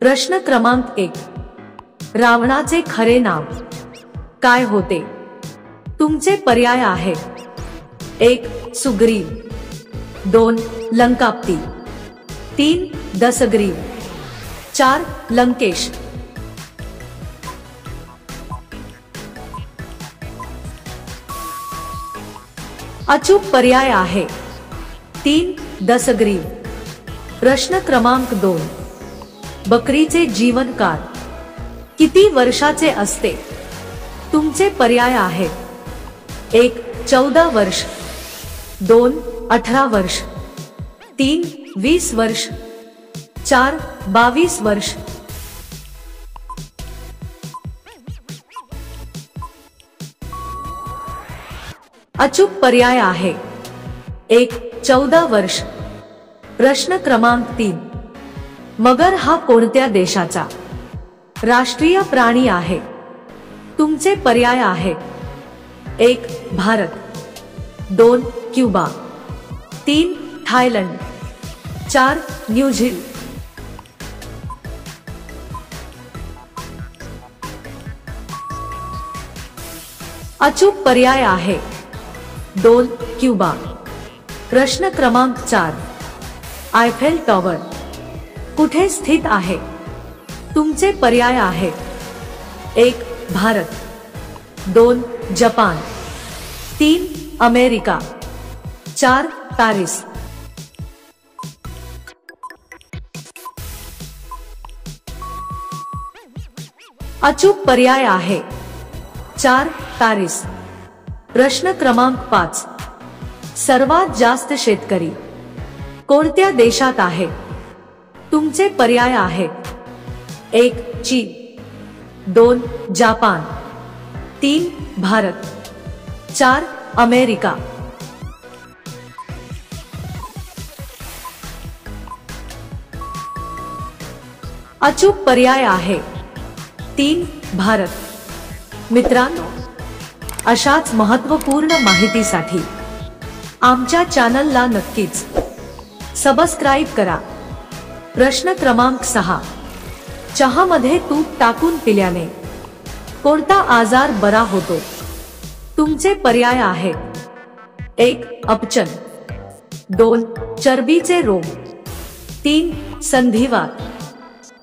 प्रश्न क्रमांक 1. रावणाचे खरे नाव काय होते? तुमचे पर्याय आहेत: 1. सुग्रीव, 2. लंकापती, 3. दशग्रीव, 4. लंकेश. अचूक पर्याय आहे 3. दशग्रीव. प्रश्न क्रमांक 2. बकरीचे जीवनकाळ किती वर्षाचे असते? तुमचे पर्याय आहेत: 1. 14 वर्ष, 2. 18 वर्ष, 3. 20 वर्ष, 4. 22 वर्ष. अचूक पर्याय आहे 1. 14 वर्ष. प्रश्न क्रमांक 3. मगर हा कोणत्या देशाचा राष्ट्रीय प्राणी आहे? तुमचे पर्याय आहेत: 1. भारत, 2. क्युबा, 3. थायलंड, 4. न्यूझीलंड. अचूक पर्याय आहे 2. क्युबा. प्रश्न क्रमांक 4. आयफेल टॉवर कुठे स्थित आहे? तुमचे पर्याय आहेत: 1. भारत, 2. जपान, 3. अमेरिका, 4. पॅरिस. अचूक पर्याय आहे 4. पॅरिस. प्रश्न क्रमांक 5. सर्वात जास्त शेतकरी कोणत्या देशात आहेत? तुमचे पर्याय आहेत: 1. चीन, 2. जपान, 3. भारत, 4. अमेरिका. अचूक पर्याय आहे 3. भारत. मित्रांनो, अशाच महत्त्वपूर्ण माहितीसाठी आमच्या चॅनलला नक्कीच सबस्क्राईब करा. प्रश्न क्रमांक 6. चहामध्ये तूप टाकून पिल्याने कोणता आजार बरा होतो? तुमचे पर्याय आहेत: 1. अपचन, 2. चरबीचे रोग, 3. संधिवात,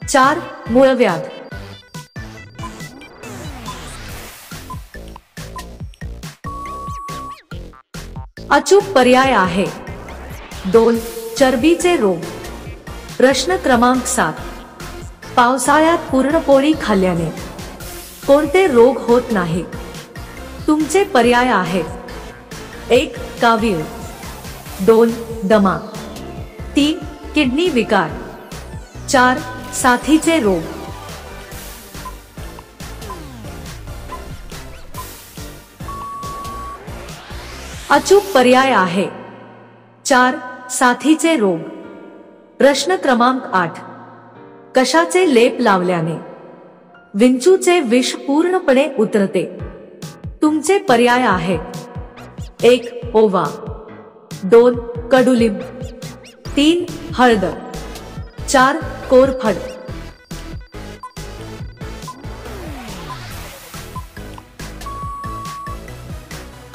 4. मूळव्याध. अचूक पर्याय आहे 2. चरबीचे रोग. प्रश्न क्रमांक 7. पावसाळ्यात पुरणपोळी खाल्ल्याने कोणते रोग होत नाही? तुमचे पर्याय आहेत: 1. कावीळ, 2. दमा, 3. किडनी विकार, 4. साथीचे रोग. अचूक पर्याय आहे 4. साथीचे रोग. प्रश्न क्रमांक 8. कशाचे लेप लावल्याने विंचूचे विष पूर्णपणे उतरते? तुमचे पर्याय आहेत: 1. ओवा, 2. कडुलिंब, 3. हळद, 4. कोरफड.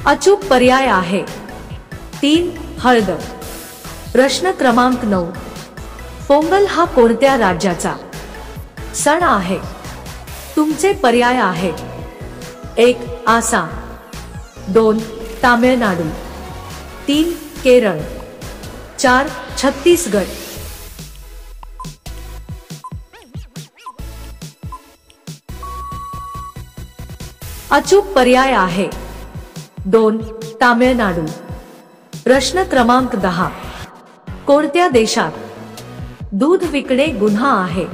अचूक पर्याय आहे 3. हळद. प्रश्न क्रमांक 9. पोंगल हा कोणत्या राज्याचा सण आहे? तुमचे पर्याय आहेत: 1. आसाम, 2. तामिळनाडू, 3. केरळ, 4. छत्तीसगड. अचूक पर्याय आहे 2. तामिळनाडू. प्रश्न क्रमांक 10. कोणत्या देशात दूध विकणे गुन्हा आहे?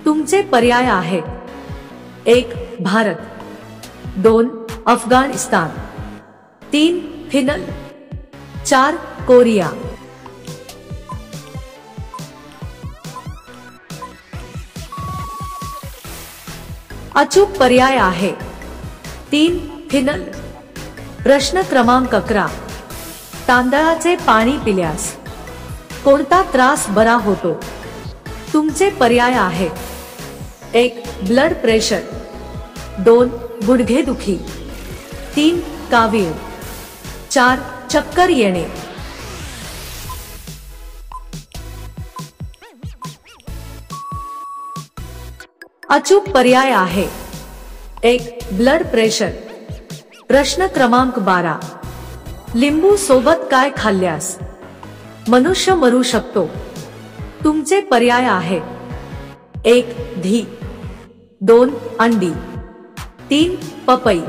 तुमचे पर्याय आहेत: 1. भारत, 2. अफगाणिस्तान, 3. फिनलंड, 4. कोरिया. अचूक पर्याय आहे 3. फिनलंड. प्रश्न क्रमांक 11. तांदळाचे पाणी पिल्यास कोणता त्रास बरा होतो? तुमचे पर्याय आहे: 1 ब्लड प्रेशर, 2 गुडघेदुखी, 3 कावीळ, 4 चक्कर येणे. अचूक पर्याय आहे 1 ब्लड प्रेशर. प्रश्न क्रमांक 12. लिंबू सोबत काय खाल्ल्यास मनुष्य मरू शकतो? तुमचे पर्याय आहे: 1 दही, 2 अंडी, 3 पपई,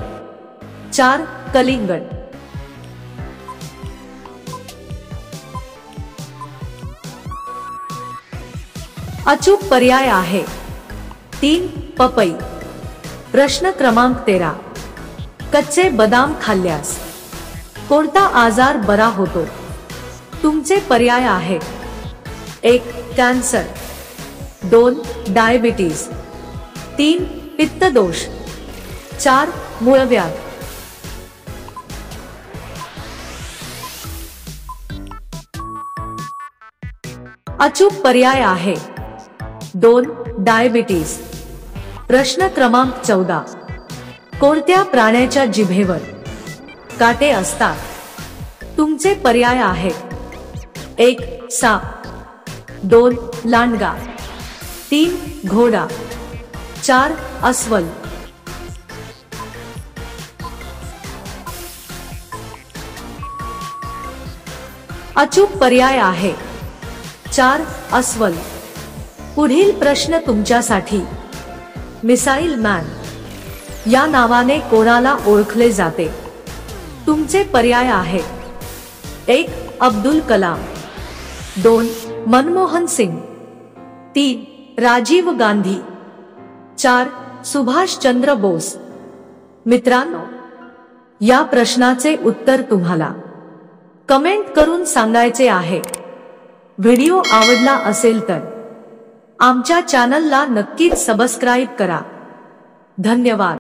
4 कलिंगड. अचूक पर्याय आहे 3 पपई. प्रश्न क्रमांक 13. कच्चे बदाम खाल्ल्यास कोणता आजार बरा होतो? तुमचे पर्याय आहे: 1 कॅन्सर, 2 डायबिटीज, 3 पित्तदोष, 4 मूळव्याध. अचूक पर्याय आहे 2 डायबिटीज. प्रश्न क्रमांक 14. कोणत्या प्राण्याच्या जिभेवर काटे असतात? तुमचे पर्याय आहे: 1 साप, 2 लांडगा, 3 घोडा, 4 अस्वल. अचूक पर्याय आहे 4 अस्वल. पुढील प्रश्न तुमच्यासाठी. मिसाईल मॅन या नावाने कोणाला ओळखले जाते? तुमचे पर्याय आहे: 1 अब्दुल कलाम, 2 मनमोहन सिंग, 3 राजीव गांधी, 4 सुभाष चंद्र बोस. मित्रांनो, या प्रश्नाचे उत्तर तुम्हाला कमेंट करून सांगायचे आहे. व्हिडिओ आवडला असेल तर आमच्या चॅनलला नक्कीच सबस्क्राईब करा. धन्यवाद.